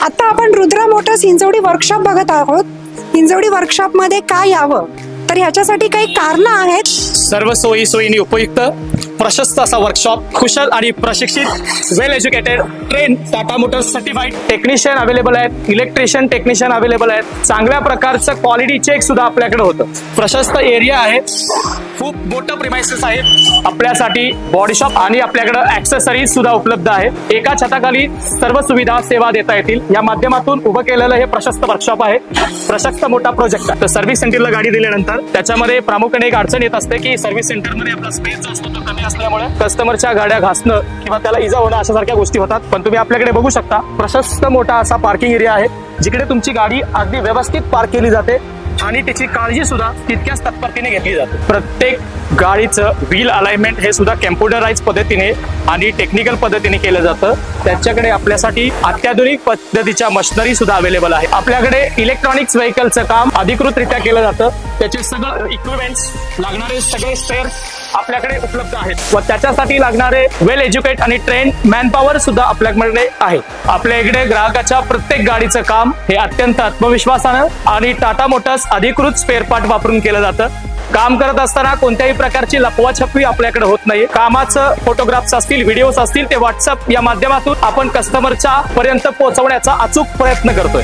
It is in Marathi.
आता आपण रुद्रा मोटर्स हिंजवडी वर्कशॉप बघत आहोत. हिंजवडी वर्कशॉप मध्ये काय यावं तर ह्याच्यासाठी काही कारणं आहेत. सर्व सोयी सोयींनी उपयुक्त प्रशस्त असा वर्कशॉप, कुशल आणि प्रशिक्षित well educated train Tata motors certified technician available आहेत, इलेक्ट्रिशियन टेक्निशियन अवेलेबल आहेत. चांगल्या प्रकारचं क्वालिटी चेक सुद्धा आपल्याकडे होतं. प्रशस्त एरिया आहे, खूप मोठं प्रिमाइसेस आहेत आपल्यासाठी, बॉडी शॉप आणि आपल्याकडे ऍक्सेसरीज सुद्धा उपलब्ध आहे. एका छताखाली सर्व सुविधा सेवा देता येतील या माध्यमातून उभं केलेलं हे प्रशस्त वर्कशॉप आहे. प्रशस्त मोठा प्रोजेक्ट आहे. तर सर्व्हिस सेंटरला गाडी दिल्यानंतर त्याच्यामध्ये प्रामुख्याने एक अडचण येत असते की सर्व्हिस सेंटरमध्ये आपला स्पेस जो असतो तो कमी असल्यामुळे कस्टमरच्या गाड्या घासणं किंवा त्याला इजा होणं अशा सारख्या गोष्टी होतात. पण तुम्ही आपल्याकडे बघू शकता प्रशस्त मोठा असा पार्किंग एरिया आहे, जिकडे तुमची गाडी अगदी व्यवस्थित पार्क केली जाते आणि त्याची काळजी सुद्धा तितक्याच तत्परतेने घेतली जाते. प्रत्येक गाडीचं व्हील अलाइनमेंट हे सुद्धा कॅम्प्युटराइज पद्धतीने आणि टेक्निकल पद्धतीने केलं जातं. त्याच्याकडे आपल्यासाठी अत्याधुनिक पद्धतीच्या मशिनरी सुद्धा अवेलेबल आहे. आपल्याकडे इलेक्ट्रॉनिक्स व्हेकलचं काम अधिकृतरित्या केलं जातं. त्याचे सगळं इक्विपमेंट्स लागणारे सगळे स्पेअर आपल्याकडे उपलब्ध आहेत व त्याच्यासाठी लागणारे वेल एज्युकेट आणि ट्रेन मॅनपॉवर सुद्धा आपल्याकडे आहे. आपल्या इकडे ग्राहकाच्या प्रत्येक गाडीचं काम हे अत्यंत आत्मविश्वासानं आणि टाटा मोटर्स अधिकृत स्पेअर पार्ट वापरून केलं जातं. काम करत असताना कोणत्याही प्रकारची लपवाछपवी आपल्याकडे होत नाही. कामाचं फोटोग्राफ्स असतील, व्हिडिओज असतील, ते व्हॉट्सअप या माध्यमातून आपण कस्टमरच्या पर्यंत पोहोचवण्याचा अचूक प्रयत्न करतोय.